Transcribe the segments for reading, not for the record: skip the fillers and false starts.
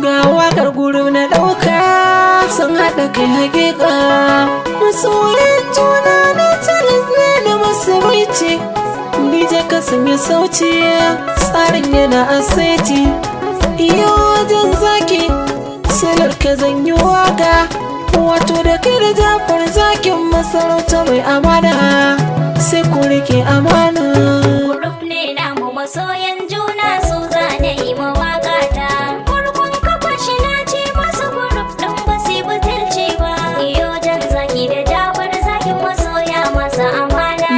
Ga wakar gurin na ɗauka sun haɗa kai hakika. Masoyan juna na talis ne na masarauci. DJ ka sanya sauci tsarin yana asaiti. Iyo wajen zaki silar ka zanyi waka. Wato da kai da Jafar zakin masarauta mai amana. Sai ku rike amana. Group ne namu masoyan juna su zane yi mawaƙata. Farkon kafa shi na ce masu group ɗin ba su butulci ba. Iyo jan zaki da Jafar zakin masoya masa amana.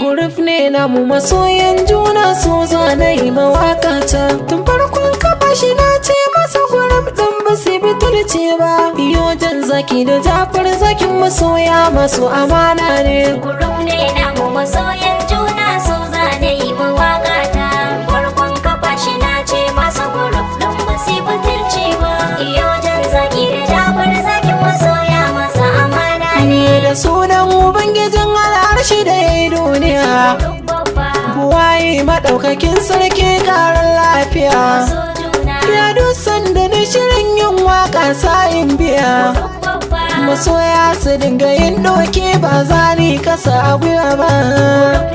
Group ne namu masoyan juna su zane yi mawaƙata. Tun farkon kafa shi na ce masa group ɗin ba su butulci ba. Iyo jan zaki da Jafar zakin masoya masu amana ne. Group ne namu masoyan juna su zane yi mawaƙata. Farkon kafa shi na ce masa group ɗin ba su butulci ba. Iyo jan zaki da Jafar zakin masoya masa amana ne. Da sunan Ubangijin al'arshi da ya yi duniya. Group babba Buwaye maɗaukakin sarki ƙarar lafiya. so juna. Ya dusan da na shirin yin waƙa sa'in biya. Group babba Masoya su dinga yin doke ba za ni kasa a gwiwa ba.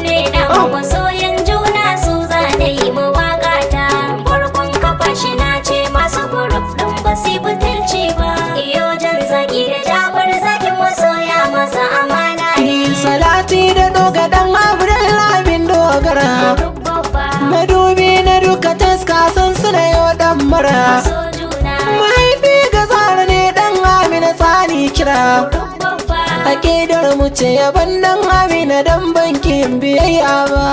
ne namu masoyan juna su zane yi mawaƙata. Farkon kafa shi na ce masu group ɗin ba su butulci ba. Iyo jan zaki da Jafar zakin masoya masa amana ne. Salati da doga dan Abdullahi bin dogara. Group babba Madubi na duka taska san suna yau dan mara. so juna. Mahaifi ga tsara ne dan Amina tsani kira. Group babba Aƙidar mu ce yaban dan Amina dan bankin biyayya ba.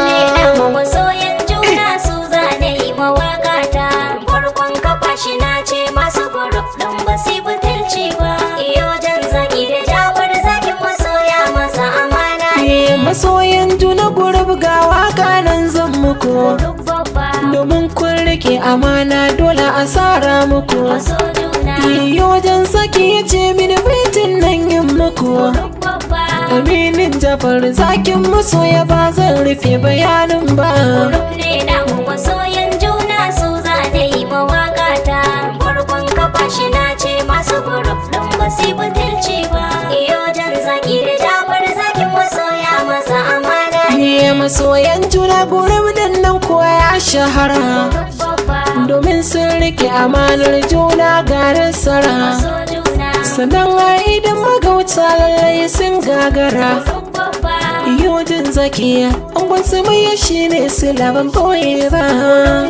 ne namu masoyan juna su zane yi mawaƙata. Farkon kafa shi na ce masu group ɗin ba su butulci ba. Iyo jan zaki da Jafar zakin masoya masa amana ne. Masoyan juna gurub ga waka nan zan muku. Group babba Domin kun rike amana dole a sara muku. so juna. Iyo wajen saki ya ce mini baitin nan yin muku. Group babba Aminin Jafar zakin masoya ba zan rufe bayanin ba. group ne namu masoyan juna su zane yi mawaƙata. Farkon kafa shi na ce masu group ɗin ba su butulci ba. Iyo jan zaki da Jafar zakin masoya masa amana ne. Masoyan juna gurub din nan kuwa ya shahara. Group babba Domin sun rike amanar juna ga nasara. so juna. Sannan a idan magauta lallai sun gagara. Group babba Iyo jin zakiya angon sumayya shi ne silaban ɓoye ba.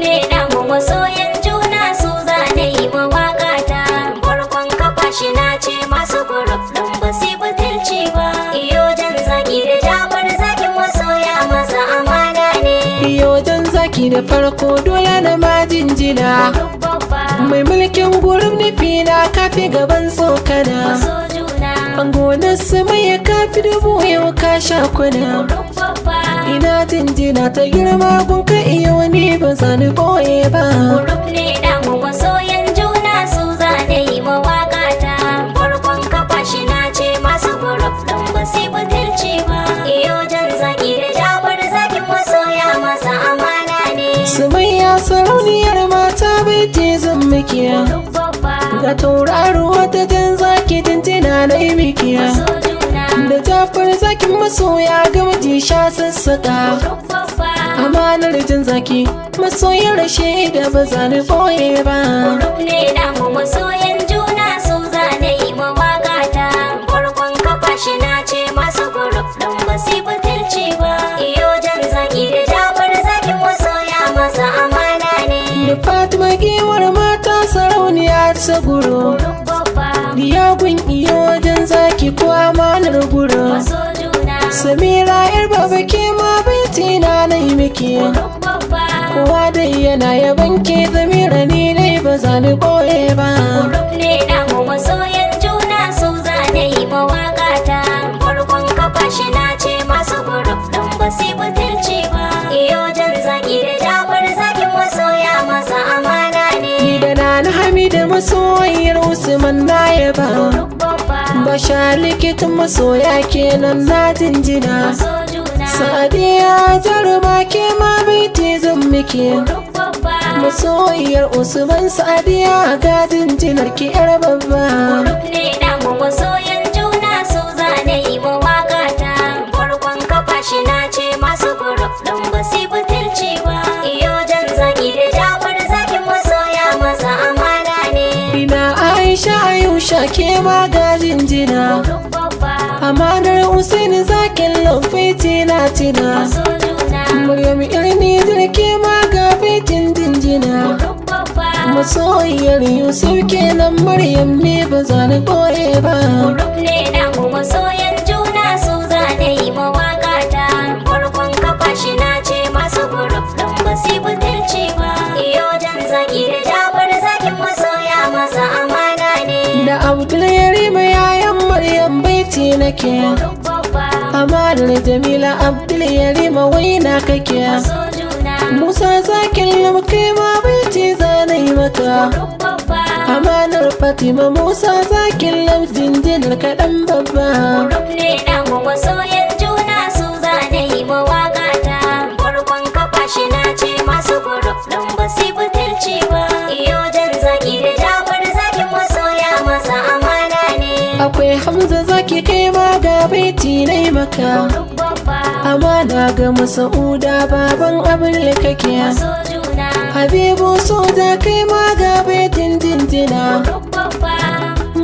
ne namu masoyan juna su zane yi mawaƙata. Farkon kafa shi na ce masu group ɗin ba su butulci ba. Iyo jan zaki da Jafar zakin masoya masa amana ne. Iyo jan zaki da farko dole na majinjina. Group babba Mai mulkin gurin nufi na kafi gaban tsokana. so juna. An gonar sumayya kafi dubu yau ka sha kuna. Group babba Ina jinjina ta girma gunka iya wani ba zani ɓoye ba. group ne namu masoyan juna su zane yi mawaƙata. Farkon kafa shi na ce masu group ɗin ba su butulci ba. Iyo jan zaki da Jafar zakin masoya masa amana ne. Sumayya sarauniyar mata bai ce zan mikiya. Group babba Ga tauraro wata jan zaki jinjina na yi mikiya. so juna. Da Jafar zakin masoya ga miji sha sassaƙa. Group babba Amanar jin zaki masoyin rashe da ba zani ɓoye ba. group ne namu masoyan juna su zane yi mawaƙata. Farkon kafa shi na ce masu group ɗin ba su butulci ba. Iyo jan zaki da Jafar zakin masoya masa amana ne. Da Fatima giwar mata sarauniya ta guro. Group babba Diyagun iyo wajen zaki ko amanar guro. so juna. Samira yar baba ke ma baiti na yi miki. Group babba Kowa dai yana yaban ke Samira ni dai ba za ni ɓoye ba. group ne namu masoyan juna su zane yi mawaƙata. Farkon kafa shi na ce masu group ɗin ba su butulci ba. Iyo jan zaki da Jafar zakin masoya masa amana ne. Ni da Nana Hamida masoyiyar Usman na yaba. Group babba Basha likitan masoya kenan na jinjina. so juna. Sadiya jaruma ke ma baiti zan miki. Group babba Masoyiyar Usman Sadiya gadin jinar ki yar babba. Group ne namu masoyan juna su zane yi mawaka ta. Farkon kafa shi na ce masu group ɗin ba su butulci ba. Iyo jan zaki da Jafar zakin masoya masa amana ne. Ina Aisha Ayusha ke magajin jina. Group babba Amanar Usaini zakin lafaiti na tina. maso juna. Maryam Irni jirke magabitin jinjina. Group babba Masoyiyar Yusuf kenan Maryam ne ba za ni ɓoye ba. Group ne namu masoyan juna su zane yi mawaka ta. Farkon kafa shi na ce masu group ɗin ba su butulci ba. Iyo jan zaki da Jafar zakin masoya masa amana ne. Da Abdul Yarima yayan Maryam baiti nake. Group babba Amanar Jamila Abdul Yarima waina kake. maso juna. Musa zakin lamkai ma baiti zanai maka. Group babba Amanar Fatima Musa zakin lam jinjinar kaɗan babba. Group ne namu masoyan juna su zane yi mawaka ta. Farkon kafa shi na ce masu group ɗin ba su butulci ba. Iyo jan zaki da Jafar zakin masoya masa amana ne. Akwai Hamza zaki kai ma ga baiti nai maka. Group babba Amana ga Masa'uda baban abin da kake. maso juna. Habibu soja kai ma ga baitin jinjina. Group babba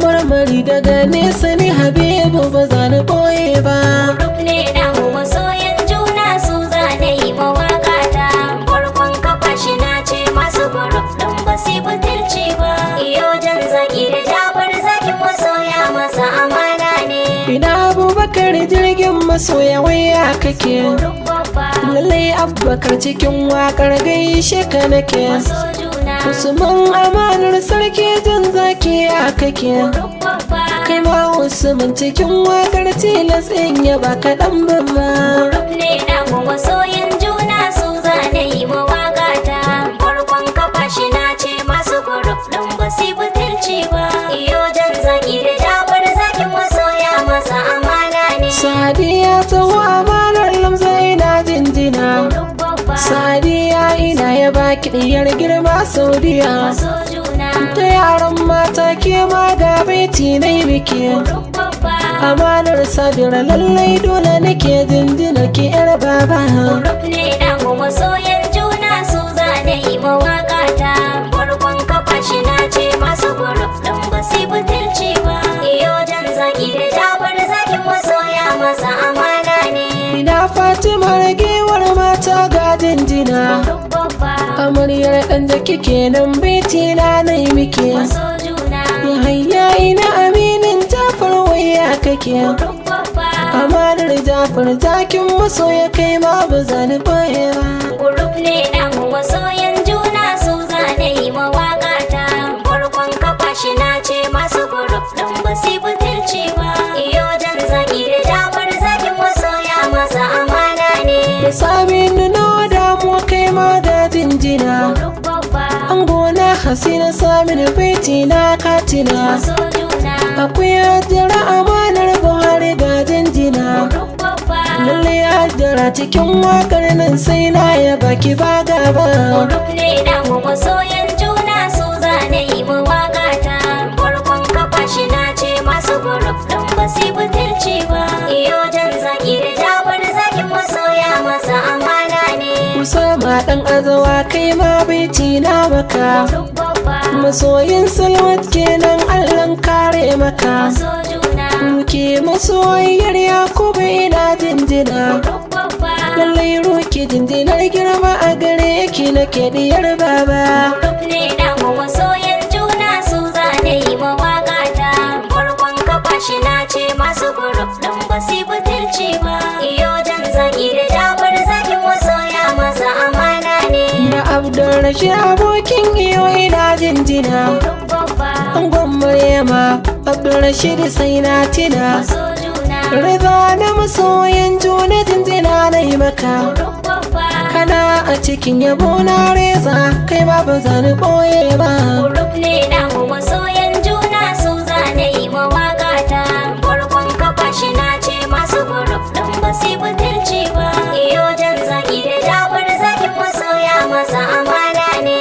Marmari daga nesa ni Habibu ba za ni ɓoye ba. Group ne namu masoyan juna su zane yi mawaka ta. Farkon kafa shi na ce masu group ɗin ba su butulci ba. Iyo jan zaki da Jafar zakin masoya masa amana ne. Ina Abubakar jirgin masoya waya kake. Group babba Lallai Abubakar cikin waƙar gaishe ka nake. maso juna. Usman amanar sarki jan zaki a kake. Group babba Kai ma Usman cikin waƙar tilas in ya ba kaɗan babba. Group ne namu masoyan juna su zane yi mawaka ta. Farkon kafa shi na ce masu group ɗin ba su butulci ba. Iyo jan zaki da Jafar zakin masoya masa amana ne. Sadiya taho amanar lamza ina jinjina. Group babba Sadiya ina ya baki ɗiyar girma Saudiya. maso juna. Ta yaran mata ke ma ga baiti na yi biki. Group babba Amanar Sabira lallai dole nake jinjina ki yar baba. Group ne namu masoyan juna su zane yi mawaka ta. Farkon kafa shi na ce masu group ɗin ba su butulci ba. Iyo jan zaki da Jafar zakin masoya masa amana ne. Ina Fatima ragewar mata ga jinjina. Group babba Amaryar ɗan da kike nan baiti na yi miki. maso juna. Yahaya ina aminin Jafar waya kake. Group babba Amanar Jafar zakin masoya kai ma ba za ni ɓoye ba. Group ne namu masoyan juna su zane yi mawaka ta. Farkon kafa shi na ce masu group ɗin ba su butulci ba. Iyo jan zaki da Jafar zakin masoya masa amana ne. Da Saminu na damu kai ma ga jinjina. Group babba An gona Hasina Saminu baiti na katina. maso juna. Akwai hajjara amanar Buhari ga jinjina. Group babba Lallai hajjara cikin wakar nan sai na ya baki ba gaba. Group ne namu masoyan juna su zane yi mawaka ta. Farkon kafa shi na ce masu group ɗin ba su butulci ba. Iyo jan zaki da Jafar zakin masoya masa amana ne. Usama ɗan azawa kai ma baiti na maka. Group babba Masoyin Salwat kenan Allahn kare maka. maso juna. Ruke masoyiyar Yakubu ina jinjina. Group babba Lallai ruke jinjinar girma a gare ki nake diyar baba. Group ne namu masoyan juna su zane yi mawaka ta. Farkon kafa shi na ce masu group ɗin ba su butulci ba. Iyo jan zaki da Jafar zakin masoya masa amana ne. Da Abdulrashid abokin iyo ina jinjina. Group babba Angon Maryama Abdulrashid sai na tina. maso juna. Riba na masoyan juna jinjina na yi maka. Group babba Kana a cikin yabo na reza kai ma ba za ni ɓoye ba. Group ne namu masoyan juna su zane yi mawaka ta. Farkon kafa shi na ce masu group ɗin ba su butulci ba. Iyo jan zaki da Jafar zakin masoya masa amana ne.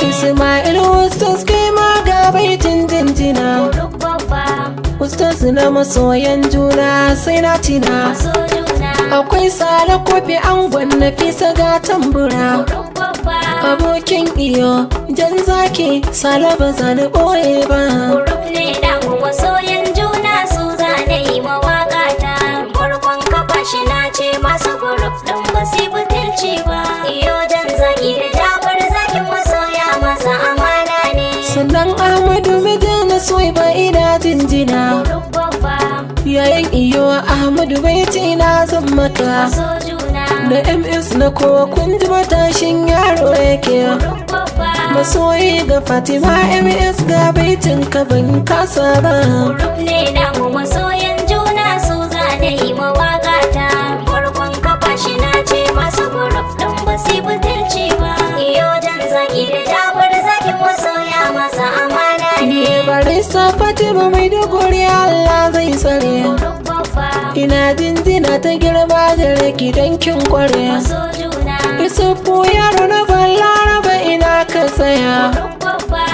na masoyan juna sai na tina. maso juna. Akwai Sale Kofi angon Nafisa ga tambura. Group babba. Abokin iyo jan zaki Sale ba za ni ɓoye ba. Group ne namu masoyan juna su zane mawaƙa ta. Farkon kafa shi na ce masu group ɗin ba su butulci ba. Iyo jan zaki da Jafar zakin masoya masa amana ne. Sannan Ahmadu mijin soyi ba ina jinjina. Group babba. Yayin iyo Ahmadu baiti na zan maka. Maso juna. Da MS na kowa kun ji matashin yaro yake. Group babba. Masoyi ga Fatima MS ga baitin ka ban kasa ba. Group ne namu masoyan juna su zane mawaƙa ta. Farkon kafa shi na ce masu group ɗin ba su butulci ba. Iyo jan zaki da Jafar zakin masoya masa amana ne. Barista Fatima mai dogori Allah zai tsare. Group babba. Ina jinjina ta girma da raki don kin kware. Maso juna. Isufu yaro na Balaraba ina ka tsaya. Group babba.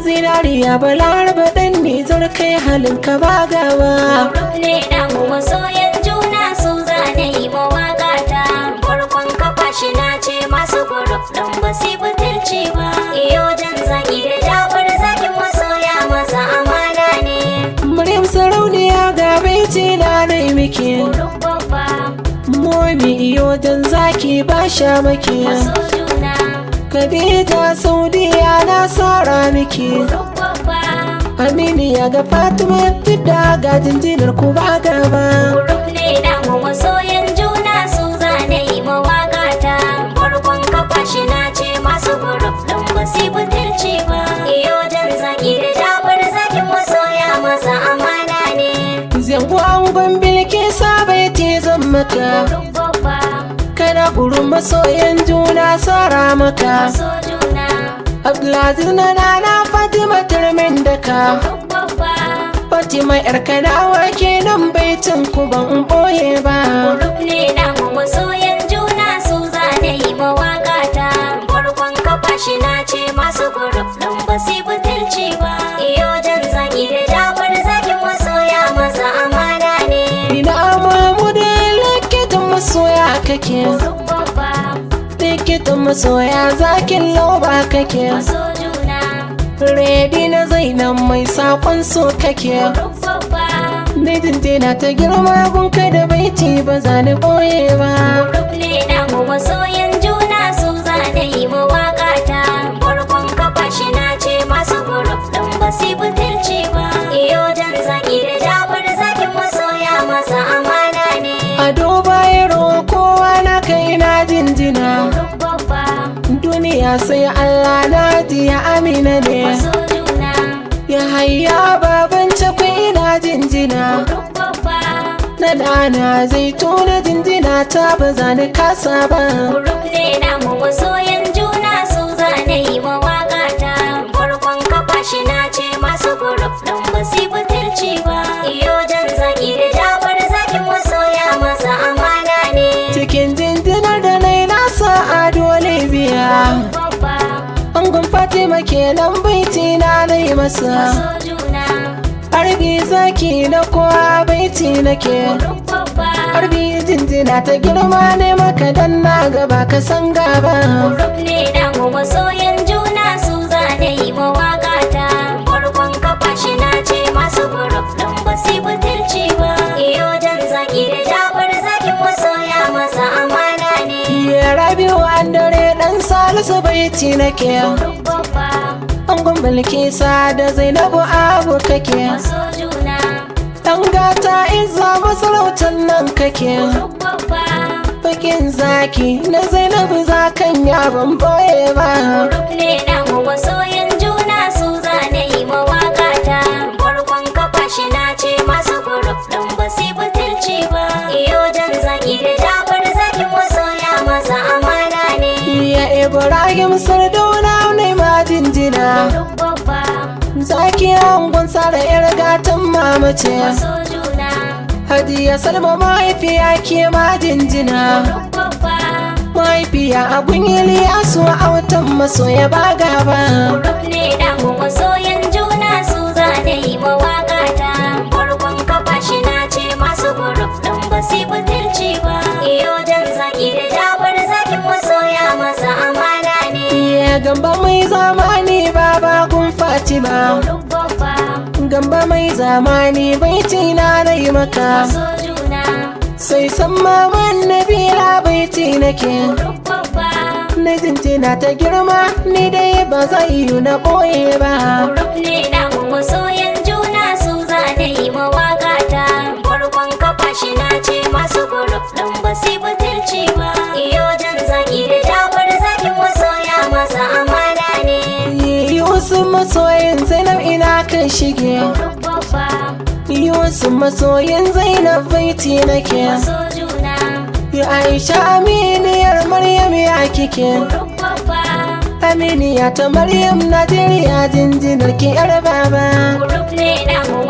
Zinariya Balaraba ɗan Nijar kai halin ka ba gaba. Group ne namu masoyan juna su zane mawaƙa ta. Farkon kafa shi na ce masu group ɗin ba su butulci ba. Iyo jan zaki da Jafar zakin masoya masa amana ne. Maryam sarauniya ga baiti na nai miki. Group babba. Momi iyo dan zaki ba sha maki. Maso juna. Khadija Saudiya na sara miki. Group babba. Aminiya ga Fatima Tidda ga jinjinar ku ba gaba. Group ne namu masoyan juna su zane mawaƙa ta. Farkon kafa shi na ce masu group ɗin ba su butulci ba. Iyo jan zaki da Jafar zakin masoya masa amana ne. Zango angon Bilkisa baiti zan maka. Group babba. Kana gurin masoyan juna sara maka. Maso juna. Abdulaziz na nana Fatima turmin daka. Group babba. Fatima yar kanawa kenan baitin ku ban ɓoye ba. Group ne namu masoyan juna su zane mawaƙa ta. Farkon kafa shi na ce masu group ɗin ba su butulci ba. Iyo jan zaki da Jafar zakin masoya masa amana ne. Ina Mahmudu likitan masoya kake. Group babba. Likitan masoya zakin lauba kake. Maso juna. Redi na Zainab mai sakon so kake. Group babba. Mijin na ta girma gunka da baiti ba za ni ɓoye ba. Group ne namu masoyan juna su zane mawaƙa ta. Farkon kafa shi na ce masu group ɗin ba su butulci ba. Iyo jan zaki da Jafar zakin masoya masa amana ne. Ado bayero kowa na kai na jinjina. Group babba. Duniya sai Allah na ya Amina ne. Maso juna. Ya hayya baban cakwai na jinjina. Group babba. Na dana zai tona jinjina ta ba za ni kasa ba. Group ne namu masoyan juna su zane mawaƙa ta. Farkon kafa shi na ce masu group ɗin ba su butulci ba. Iyo jan zaki da Jafar zakin masoya masa amana ne. Cikin jinjinar da na yi nasa a dole biya. Babba. Angon Fatima kenan baiti na yi masa. Maso juna. Harbi zaki na kowa baiti nake. Group babba. Harbi jinjina ta girma ne maka dan na gaba ka san gaba. Group ne namu masoyan juna su zane mawaƙa ta. Farkon kafa shi na ce masu group ɗin ba su butulci ba. Iyo jan zaki da Jafar zakin masoya masa amana ne. Ya Rabiu an dare dan Salisu baiti nake. Group babba. Angon Bilkisa da Zainabu abu kake. Maso juna. Dan gata izza masarautar nan kake. Group babba. Bakin zaki na Zainabu zakan ya ban boye ba. Group ne namu masoyan juna su zane mawaƙa ta. Farkon kafa shi na ce masu group ɗin ba su butulci ba. Iyo jan zaki da Jafar zakin masoya masa amana ne. Ya Ibrahim Sardauna ne ma jinjina. Group babba. Zaki angon Sara yar gatan mamace. Maso juna. Hadiya Salma mahaifiya ke ma jinjina. Group babba. Mahaifiya a gunyili asuwa a watan masoya ba gaba. Group ne namu masoyan juna su zane mawaƙa ta. Farkon kafa zamani baba gun Fatima, Group babba, gamba mai zamani baiti na rai maka, maso juna. sai san maman Nabila baiti nake. Group babba, Na jinjina ta girma ni dai ba zai yi na ɓoye ba. group ne namu masoyan juna su za da yi mawaƙa ta. Farkon kafa shi na ce masu group ɗin ba su butulci ba. Iyo jan zaki da Jafar zakin masoya masa amana ne. Yusuf masoyin Zainab ina kan shige. Group babba, Yusuf masoyin Zainab baiti nake. maso juna. Ya Aisha aminiyar Maryam ya kike. Group babba, Aminiya ta Maryam Najeriya jinjinar ki yar baba. group ne namu